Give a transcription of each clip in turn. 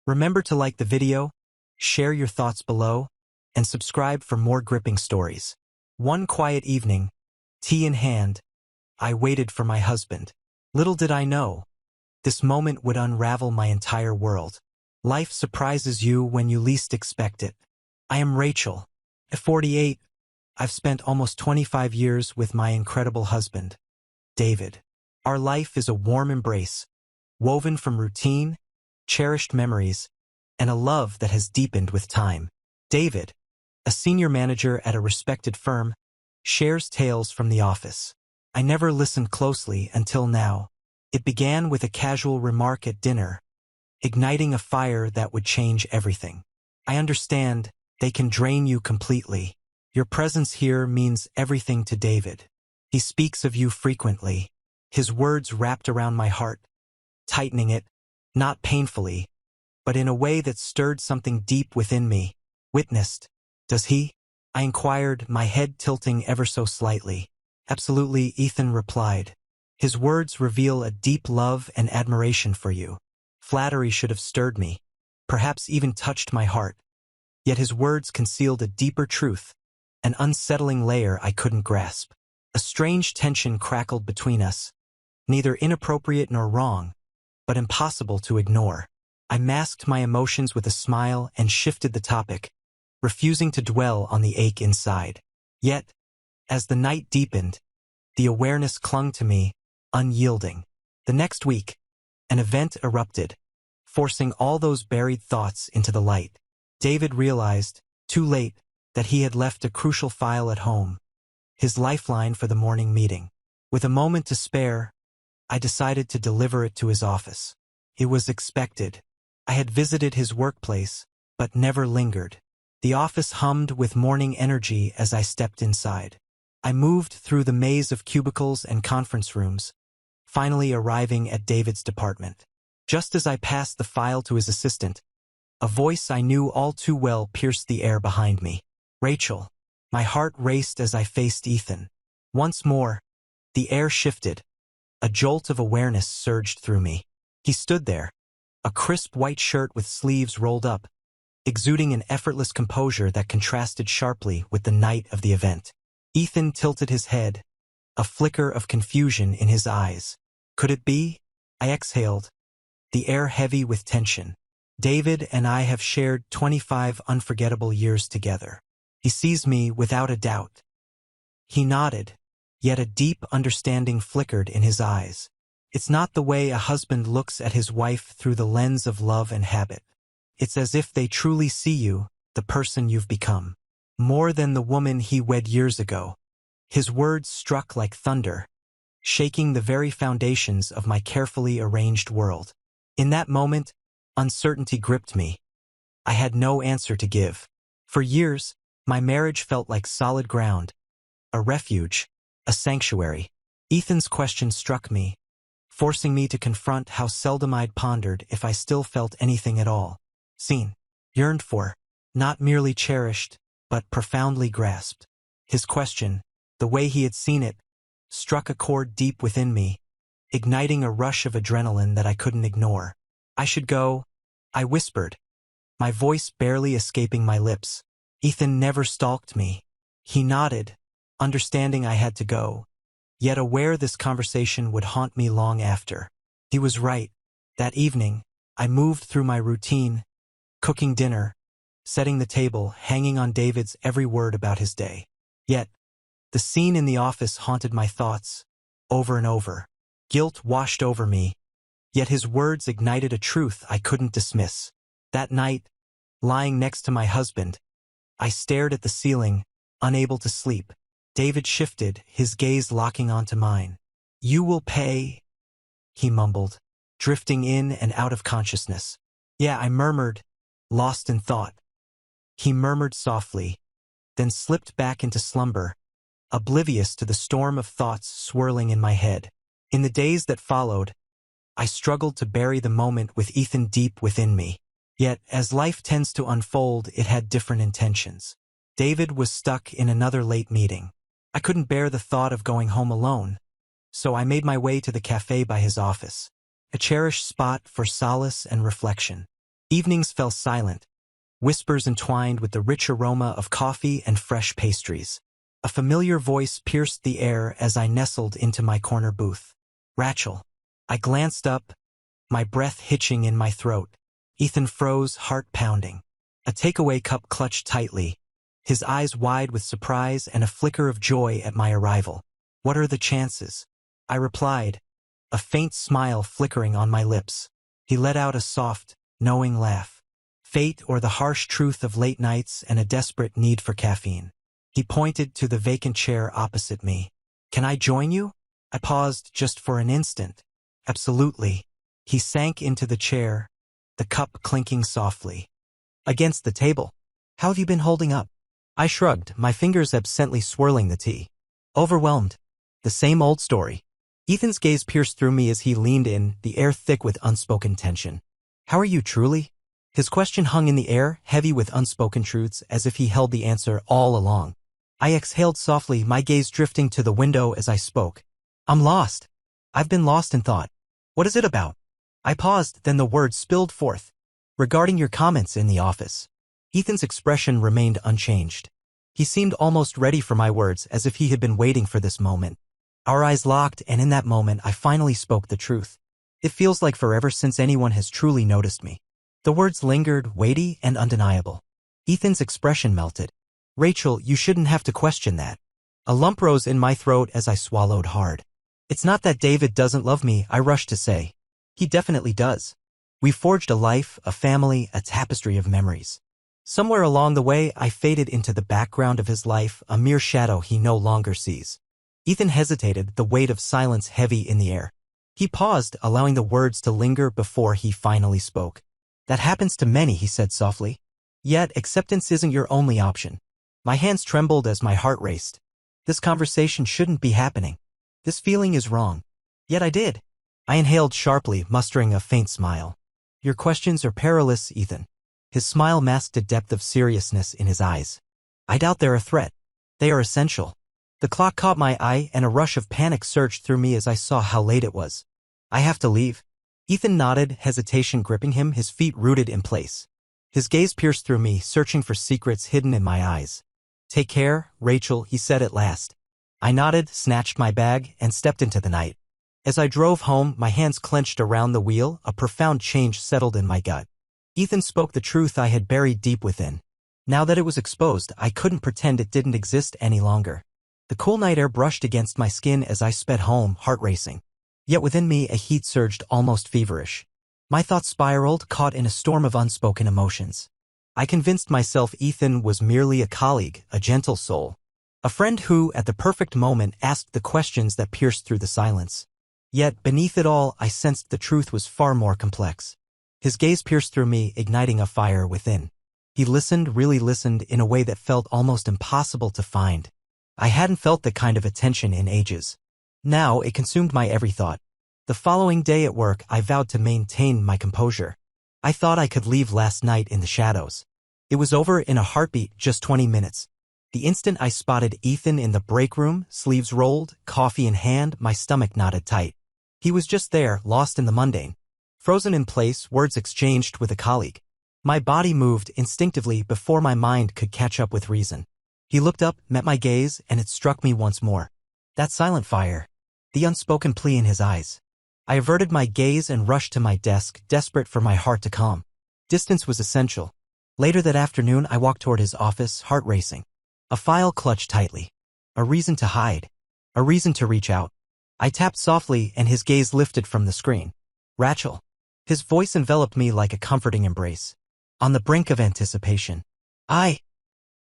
Remember to like the video, share your thoughts below, and subscribe for more gripping stories. One quiet evening, tea in hand, I waited for my husband. Little did I know, this moment would unravel my entire world. Life surprises you when you least expect it. I am Rachel. At 48, I've spent almost 25 years with my incredible husband, David. Our life is a warm embrace, woven from routine, cherished memories, and a love that has deepened with time. David, a senior manager at a respected firm, shares tales from the office. I never listened closely until now. It began with a casual remark at dinner, igniting a fire that would change everything. I understand, they can drain you completely. Your presence here means everything to David. He speaks of you frequently. His words wrapped around my heart, tightening it, not painfully, but in a way that stirred something deep within me. Witnessed. Does he? I inquired, my head tilting ever so slightly. Absolutely, Ethan replied. His words reveal a deep love and admiration for you. Flattery should have stirred me, perhaps even touched my heart. Yet his words concealed a deeper truth, an unsettling layer I couldn't grasp. A strange tension crackled between us, neither inappropriate nor wrong, but impossible to ignore. I masked my emotions with a smile and shifted the topic, refusing to dwell on the ache inside. Yet, as the night deepened, the awareness clung to me, unyielding. The next week, an event erupted, forcing all those buried thoughts into the light. David realized, too late, that he had left a crucial file at home, his lifeline for the morning meeting. With a moment to spare, I decided to deliver it to his office. It was expected. I had visited his workplace, but never lingered. The office hummed with morning energy as I stepped inside. I moved through the maze of cubicles and conference rooms, finally arriving at David's department. Just as I passed the file to his assistant, a voice I knew all too well pierced the air behind me. Rachel. My heart raced as I faced Ethan. Once more, the air shifted. A jolt of awareness surged through me. He stood there, a crisp white shirt with sleeves rolled up, exuding an effortless composure that contrasted sharply with the night of the event. Ethan tilted his head, a flicker of confusion in his eyes. Could it be? I exhaled, the air heavy with tension. David and I have shared 25 unforgettable years together. He sees me without a doubt. He nodded, yet a deep understanding flickered in his eyes. It's not the way a husband looks at his wife through the lens of love and habit. It's as if they truly see you, the person you've become. More than the woman he wed years ago. His words struck like thunder, shaking the very foundations of my carefully arranged world. In that moment, uncertainty gripped me. I had no answer to give. For years, my marriage felt like solid ground, a refuge, a sanctuary. Ethan's question struck me, forcing me to confront how seldom I'd pondered if I still felt anything at all. Seen, yearned for, not merely cherished, but profoundly grasped. His question, the way he had seen it, struck a chord deep within me, igniting a rush of adrenaline that I couldn't ignore. I should go, I whispered, my voice barely escaping my lips. Ethan never stalked me. He nodded, understanding I had to go, yet aware this conversation would haunt me long after. He was right. That evening, I moved through my routine, cooking dinner, setting the table, hanging on David's every word about his day. Yet, the scene in the office haunted my thoughts, over and over. Guilt washed over me, yet his words ignited a truth I couldn't dismiss. That night, lying next to my husband, I stared at the ceiling, unable to sleep. David shifted, his gaze locking onto mine. You will pay, he mumbled, drifting in and out of consciousness. Yeah, I murmured, lost in thought. He murmured softly, then slipped back into slumber, oblivious to the storm of thoughts swirling in my head. In the days that followed, I struggled to bury the moment with Ethan deep within me. Yet, as life tends to unfold, it had different intentions. David was stuck in another late meeting. I couldn't bear the thought of going home alone, so I made my way to the cafe by his office, a cherished spot for solace and reflection. Evenings fell silent, whispers entwined with the rich aroma of coffee and fresh pastries. A familiar voice pierced the air as I nestled into my corner booth. Rachel. I glanced up, my breath hitching in my throat. Ethan froze, heart pounding. A takeaway cup clutched tightly, his eyes wide with surprise and a flicker of joy at my arrival. What are the chances? I replied, a faint smile flickering on my lips. He let out a soft, knowing laugh. Fate or the harsh truth of late nights and a desperate need for caffeine. He pointed to the vacant chair opposite me. Can I join you? I paused just for an instant. Absolutely. He sank into the chair, the cup clinking softly against the table. How have you been holding up? I shrugged, my fingers absently swirling the tea. Overwhelmed. The same old story. Ethan's gaze pierced through me as he leaned in, the air thick with unspoken tension. How are you truly? His question hung in the air, heavy with unspoken truths, as if he held the answer all along. I exhaled softly, my gaze drifting to the window as I spoke. I'm lost. I've been lost in thought. What is it about? I paused, then the words spilled forth. Regarding your comments in the office. Ethan's expression remained unchanged. He seemed almost ready for my words, as if he had been waiting for this moment. Our eyes locked, and in that moment I finally spoke the truth. It feels like forever since anyone has truly noticed me. The words lingered, weighty and undeniable. Ethan's expression melted. Rachel, you shouldn't have to question that. A lump rose in my throat as I swallowed hard. It's not that David doesn't love me, I rushed to say. He definitely does. We forged a life, a family, a tapestry of memories. Somewhere along the way, I faded into the background of his life, a mere shadow he no longer sees. Ethan hesitated, the weight of silence heavy in the air. He paused, allowing the words to linger before he finally spoke. That happens to many, he said softly. Yet, acceptance isn't your only option. My hands trembled as my heart raced. This conversation shouldn't be happening. This feeling is wrong. Yet I did. I inhaled sharply, mustering a faint smile. Your questions are perilous, Ethan. His smile masked a depth of seriousness in his eyes. I doubt they're a threat. They are essential. The clock caught my eye and a rush of panic surged through me as I saw how late it was. I have to leave. Ethan nodded, hesitation gripping him, his feet rooted in place. His gaze pierced through me, searching for secrets hidden in my eyes. Take care, Rachel, he said at last. I nodded, snatched my bag, and stepped into the night. As I drove home, my hands clenched around the wheel, a profound change settled in my gut. Ethan spoke the truth I had buried deep within. Now that it was exposed, I couldn't pretend it didn't exist any longer. The cool night air brushed against my skin as I sped home, heart racing. Yet within me a heat surged, almost feverish. My thoughts spiraled, caught in a storm of unspoken emotions. I convinced myself Ethan was merely a colleague, a gentle soul. A friend who, at the perfect moment, asked the questions that pierced through the silence. Yet, beneath it all, I sensed the truth was far more complex. His gaze pierced through me, igniting a fire within. He listened, really listened, in a way that felt almost impossible to find. I hadn't felt that kind of attention in ages. Now, it consumed my every thought. The following day at work, I vowed to maintain my composure. I thought I could leave last night in the shadows. It was over in a heartbeat, just 20 minutes. The instant I spotted Ethan in the break room, sleeves rolled, coffee in hand, my stomach knotted tight. He was just there, lost in the mundane. Frozen in place, words exchanged with a colleague. My body moved instinctively before my mind could catch up with reason. He looked up, met my gaze, and it struck me once more. That silent fire. The unspoken plea in his eyes. I averted my gaze and rushed to my desk, desperate for my heart to calm. Distance was essential. Later that afternoon, I walked toward his office, heart racing. A file clutched tightly. A reason to hide. A reason to reach out. I tapped softly and his gaze lifted from the screen. Rachel. His voice enveloped me like a comforting embrace. On the brink of anticipation.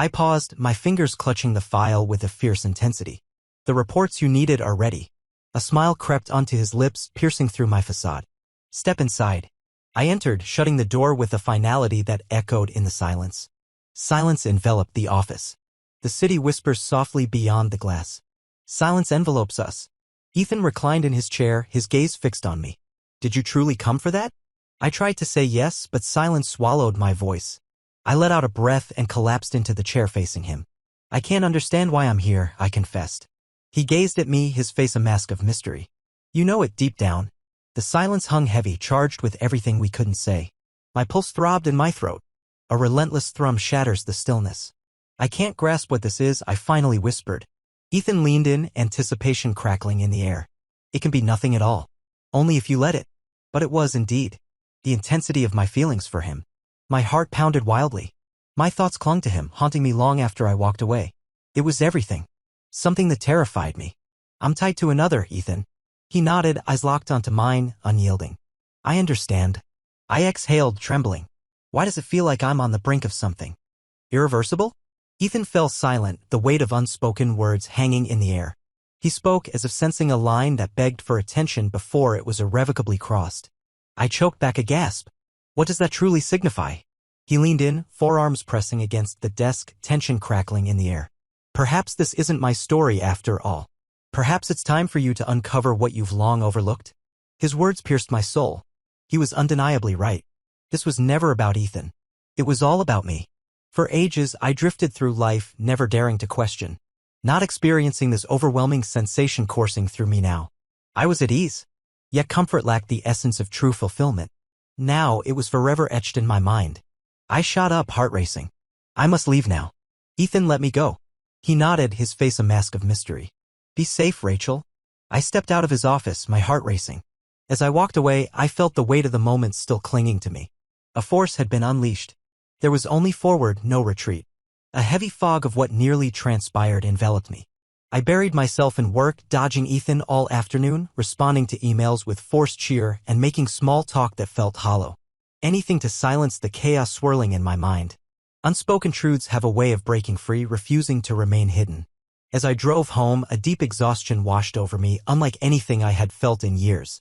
I paused, my fingers clutching the file with a fierce intensity. The reports you needed are ready. A smile crept onto his lips, piercing through my facade. Step inside. I entered, shutting the door with a finality that echoed in the silence. Silence enveloped the office. The city whispers softly beyond the glass. Silence envelopes us. Ethan reclined in his chair, his gaze fixed on me. Did you truly come for that? I tried to say yes, but silence swallowed my voice. I let out a breath and collapsed into the chair facing him. I can't understand why I'm here, I confessed. He gazed at me, his face a mask of mystery. You know it deep down. The silence hung heavy, charged with everything we couldn't say. My pulse throbbed in my throat. A relentless thrum shatters the stillness. I can't grasp what this is, I finally whispered. Ethan leaned in, anticipation crackling in the air. It can be nothing at all. Only if you let it. But it was indeed. The intensity of my feelings for him. My heart pounded wildly. My thoughts clung to him, haunting me long after I walked away. It was everything. Something that terrified me. I'm tied to another, Ethan. He nodded, eyes locked onto mine, unyielding. I understand. I exhaled, trembling. Why does it feel like I'm on the brink of something? Irreversible? Ethan fell silent, the weight of unspoken words hanging in the air. He spoke as if sensing a line that begged for attention before it was irrevocably crossed. I choked back a gasp. What does that truly signify? He leaned in, forearms pressing against the desk, tension crackling in the air. Perhaps this isn't my story after all. Perhaps it's time for you to uncover what you've long overlooked. His words pierced my soul. He was undeniably right. This was never about Ethan. It was all about me. For ages, I drifted through life, never daring to question. Not experiencing this overwhelming sensation coursing through me now. I was at ease. Yet comfort lacked the essence of true fulfillment. Now it was forever etched in my mind. I shot up, heart racing. I must leave now. Ethan let me go. He nodded, his face a mask of mystery. Be safe, Rachel. I stepped out of his office, my heart racing. As I walked away, I felt the weight of the moment still clinging to me. A force had been unleashed. There was only forward, no retreat. A heavy fog of what nearly transpired enveloped me. I buried myself in work, dodging Ethan all afternoon, responding to emails with forced cheer and making small talk that felt hollow. Anything to silence the chaos swirling in my mind. Unspoken truths have a way of breaking free, refusing to remain hidden. As I drove home, a deep exhaustion washed over me, unlike anything I had felt in years.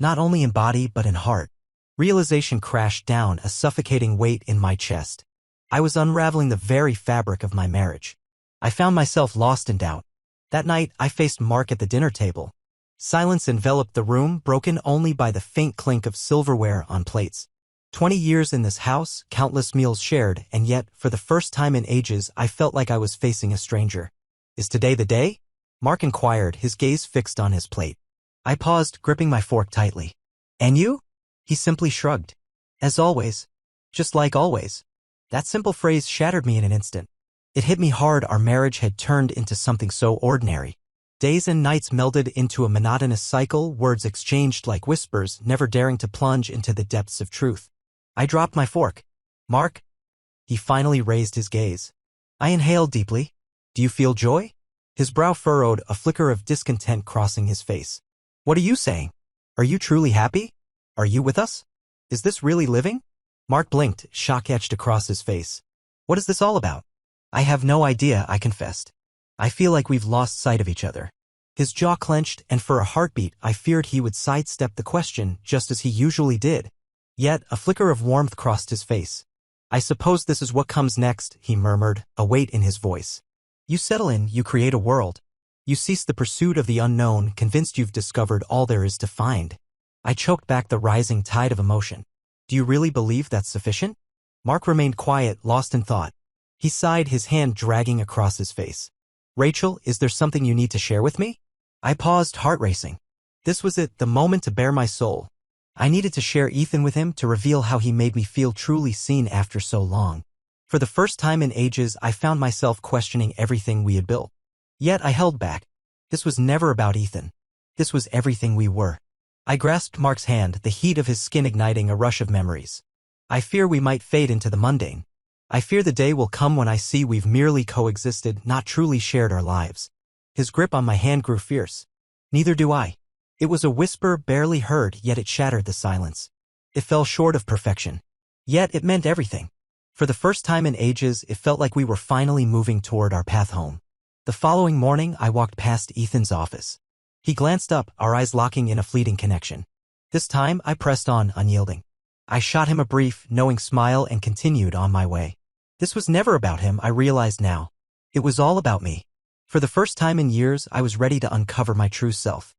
Not only in body but in heart. Realization crashed down, a suffocating weight in my chest. I was unraveling the very fabric of my marriage. I found myself lost in doubt. That night, I faced Mark at the dinner table. Silence enveloped the room, broken only by the faint clink of silverware on plates. 20 years in this house, countless meals shared, and yet, for the first time in ages, I felt like I was facing a stranger. Is today the day? Mark inquired, his gaze fixed on his plate. I paused, gripping my fork tightly. And you? He simply shrugged. As always. Just like always. That simple phrase shattered me in an instant. It hit me hard. Our marriage had turned into something so ordinary. Days and nights melded into a monotonous cycle, words exchanged like whispers, never daring to plunge into the depths of truth. I dropped my fork. Mark? He finally raised his gaze. I inhaled deeply. Do you feel joy? His brow furrowed, a flicker of discontent crossing his face. What are you saying? Are you truly happy? Are you with us? Is this really living? Mark blinked, shock etched across his face. What is this all about? I have no idea, I confessed. I feel like we've lost sight of each other. His jaw clenched, and for a heartbeat I feared he would sidestep the question, just as he usually did. Yet, a flicker of warmth crossed his face. I suppose this is what comes next, he murmured, a weight in his voice. You settle in, you create a world. You cease the pursuit of the unknown, convinced you've discovered all there is to find. I choked back the rising tide of emotion. Do you really believe that's sufficient? Mark remained quiet, lost in thought. He sighed, his hand dragging across his face. Rachel, is there something you need to share with me? I paused, heart racing. This was it, the moment to bare my soul. I needed to share Ethan with him, to reveal how he made me feel truly seen after so long. For the first time in ages, I found myself questioning everything we had built. Yet I held back. This was never about Ethan. This was everything we were. I grasped Mark's hand, the heat of his skin igniting a rush of memories. I fear we might fade into the mundane. I fear the day will come when I see we've merely coexisted, not truly shared our lives. His grip on my hand grew fierce. Neither do I. It was a whisper, barely heard, yet it shattered the silence. It fell short of perfection. Yet it meant everything. For the first time in ages, it felt like we were finally moving toward our path home. The following morning, I walked past Ethan's office. He glanced up, our eyes locking in a fleeting connection. This time, I pressed on, unyielding. I shot him a brief, knowing smile and continued on my way. This was never about him, I realized now. It was all about me. For the first time in years, I was ready to uncover my true self.